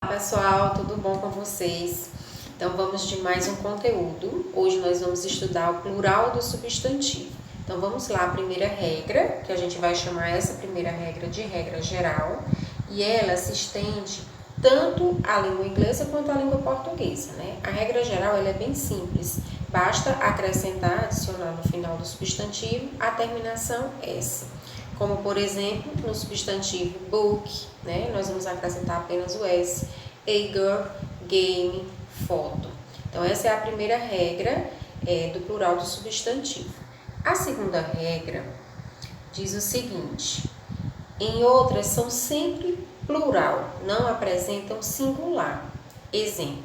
Pessoal, tudo bom com vocês? Então vamos de mais um conteúdo. Hoje nós vamos estudar o plural do substantivo. Então vamos lá, a primeira regra, que a gente vai chamar essa primeira regra de regra geral, e ela se estende tanto à língua inglesa quanto à língua portuguesa, né? A regra geral ela é bem simples, basta acrescentar, adicionar no final do substantivo a terminação S. Como, por exemplo, no substantivo book, né, nós vamos acrescentar apenas o S, a girl, game, foto. Então, essa é a primeira regra do plural do substantivo. A segunda regra diz o seguinte: em outras são sempre plural, não apresentam singular. Exemplo: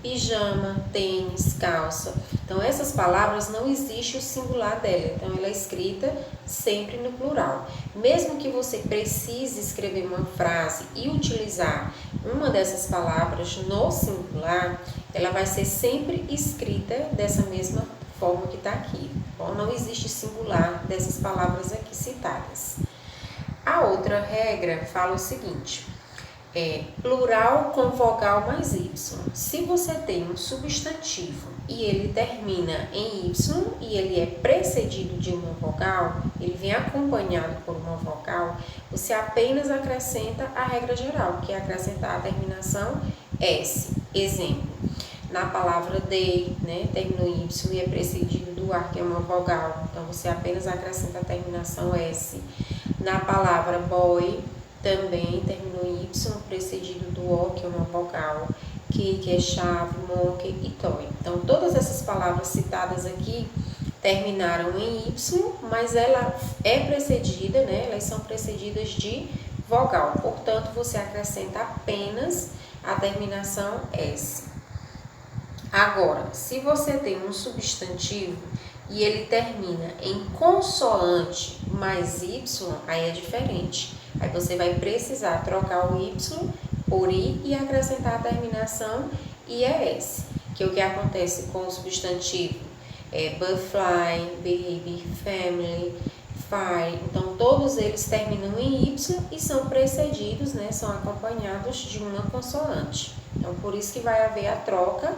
pijama, tênis, calça. Então, essas palavras não existe o singular dela. Então, ela é escrita sempre no plural. Mesmo que você precise escrever uma frase e utilizar uma dessas palavras no singular, ela vai ser sempre escrita dessa mesma forma que está aqui. Bom, não existe singular dessas palavras aqui citadas. A outra regra fala o seguinte: plural com vogal mais Y. Se você tem um substantivo e ele termina em Y e ele é precedido de uma vogal, ele vem acompanhado por uma vogal, você apenas acrescenta a regra geral, que é acrescentar a terminação S. Exemplo: na palavra day, né, termina em Y e é precedido do ar, que é uma vogal, então você apenas acrescenta a terminação S. Na palavra boy, também terminou em Y, precedido do O, que é uma vogal, que é chave, monkey e toy. Então, todas essas palavras citadas aqui terminaram em Y, mas ela é precedida, né? Elas são precedidas de vogal. Portanto, você acrescenta apenas a terminação S. Agora, se você tem um substantivo e ele termina em consoante mais Y, aí é diferente. Aí você vai precisar trocar o Y por I e acrescentar a terminação IES, que é o que acontece com o substantivo butterfly, baby, family, fire. Então, todos eles terminam em Y e são precedidos, né, são acompanhados de uma consoante. Então, por isso que vai haver a troca,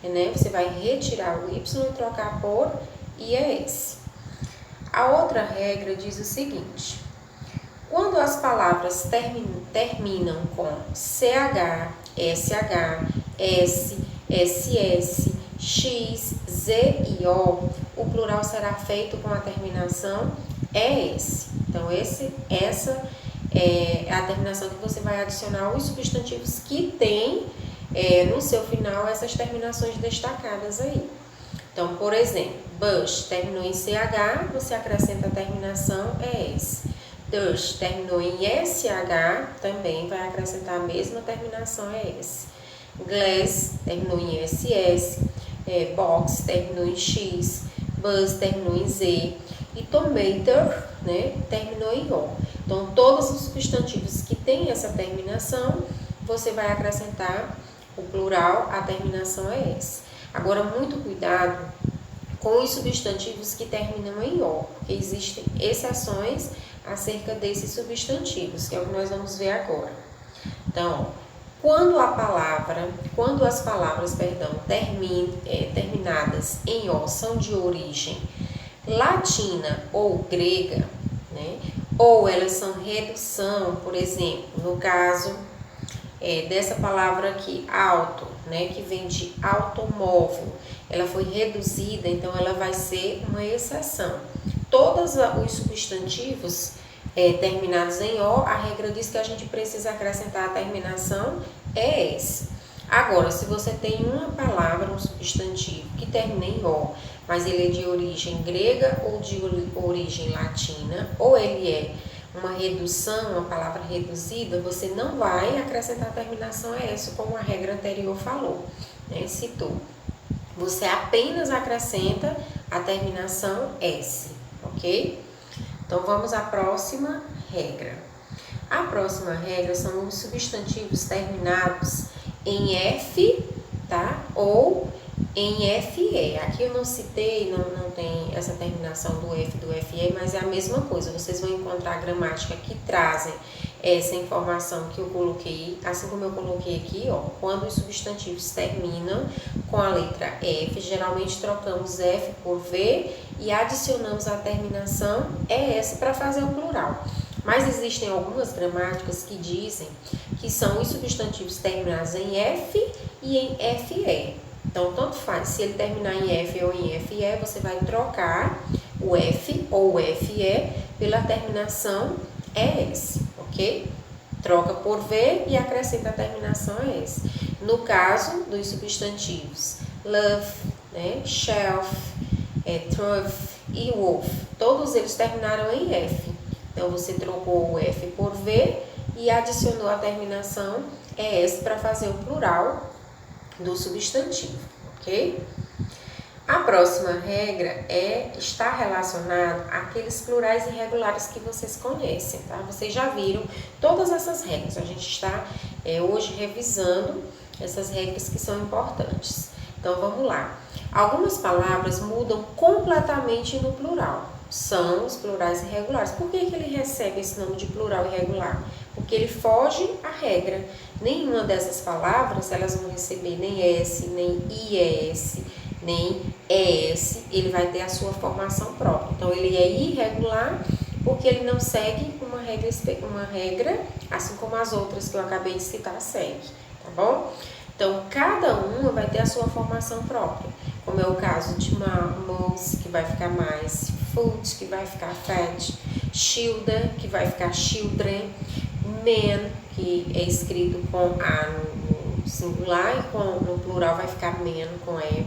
né, você vai retirar o Y e trocar por IES. A outra regra diz o seguinte: quando as palavras terminam com CH, SH, S, SS, X, Z e O, o plural será feito com a terminação ES. Então, essa é a terminação que você vai adicionar os substantivos que tem no seu final essas terminações destacadas aí. Então, por exemplo, bus terminou em CH, você acrescenta a terminação ES. Dush terminou em SH, também vai acrescentar a mesma terminação ES. Glass terminou em SS, box terminou em X, bus terminou em Z e tomato, né, terminou em O. Então, todos os substantivos que têm essa terminação, você vai acrescentar o plural, a terminação ES. Agora, muito cuidado com os substantivos que terminam em O, porque existem exceções acerca desses substantivos, que é o que nós vamos ver agora. Então, quando as palavras terminadas em O são de origem latina ou grega, né, ou elas são redução, por exemplo, no caso dessa palavra aqui, auto, né, que vem de automóvel, ela foi reduzida, então ela vai ser uma exceção. Todos os substantivos terminados em O, a regra diz que a gente precisa acrescentar a terminação ES. Agora, se você tem uma palavra, um substantivo que termina em O, mas ele é de origem grega ou de origem latina, ou ele é uma redução, uma palavra reduzida, você não vai acrescentar a terminação ES, como a regra anterior falou, né, citou. Você apenas acrescenta a terminação S, ok? Então, vamos à próxima regra. A próxima regra são os substantivos terminados em F, tá? Ou em FE. Aqui eu não citei, não tem essa terminação do F, do FE, mas é a mesma coisa. Vocês vão encontrar a gramática que trazem essa informação que eu coloquei, assim como eu coloquei aqui, ó, quando os substantivos terminam com a letra F, geralmente trocamos F por V e adicionamos a terminação ES para fazer o plural. Mas existem algumas gramáticas que dizem que são os substantivos terminados em F e em FE. Então, tanto faz, se ele terminar em F ou em FE, você vai trocar o F ou o FE pela terminação ES, ok? Troca por V e acrescenta a terminação ES. No caso dos substantivos love, né, shelf, truth e wolf, todos eles terminaram em F. Então, você trocou o F por V e adicionou a terminação ES para fazer o plural do substantivo, ok? A próxima regra está relacionada àqueles plurais irregulares que vocês conhecem, tá? Vocês já viram todas essas regras. A gente está hoje revisando essas regras que são importantes. Então, vamos lá. Algumas palavras mudam completamente no plural. São os plurais irregulares. Por que ele recebe esse nome de plural irregular? Porque ele foge à regra. Nenhuma dessas palavras, elas vão receber nem S, nem IES, nem ES. Ele vai ter a sua formação própria. Então, ele é irregular porque ele não segue uma regra, assim como as outras que eu acabei de citar segue, tá bom? Então, cada uma vai ter a sua formação própria, como é o caso de mouse, que vai ficar mais, food, que vai ficar fat, children, que vai ficar children, man, que é escrito com A no singular e no plural vai ficar man com E,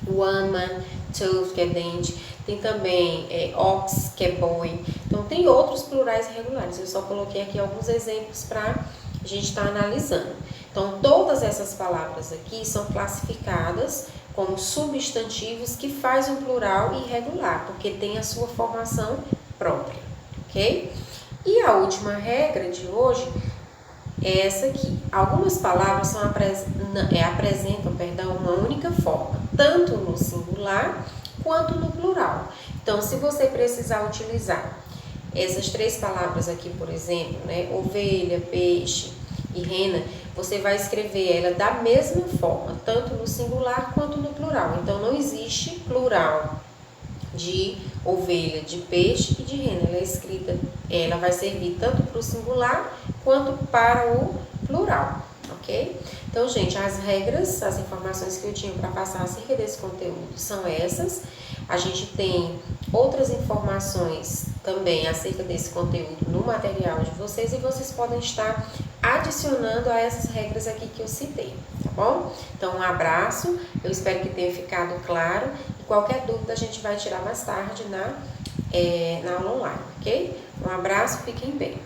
woman, tooth, que é dente, tem também ox, que é boi. Então, tem outros plurais irregulares, eu só coloquei aqui alguns exemplos para a gente estar analisando. Então, todas essas palavras aqui são classificadas como substantivos que fazem um plural irregular, porque tem a sua formação própria, ok? E a última regra de hoje é essa aqui. Algumas palavras apresentam uma única forma, tanto no singular quanto no plural. Então, se você precisar utilizar essas três palavras aqui, por exemplo, né, ovelha, peixe e rena, você vai escrever ela da mesma forma, tanto no singular quanto no plural. Então, não existe plural de ovelha, de peixe e de rena. Ela vai servir tanto para o singular quanto para o plural, ok? Então, gente, as regras, as informações que eu tinha para passar acerca desse conteúdo são essas. A gente tem outras informações também acerca desse conteúdo no material de vocês e vocês podem estar adicionando a essas regras aqui que eu citei, tá bom? Então, um abraço, eu espero que tenha ficado claro e qualquer dúvida a gente vai tirar mais tarde na aula online, ok? Um abraço, fiquem bem.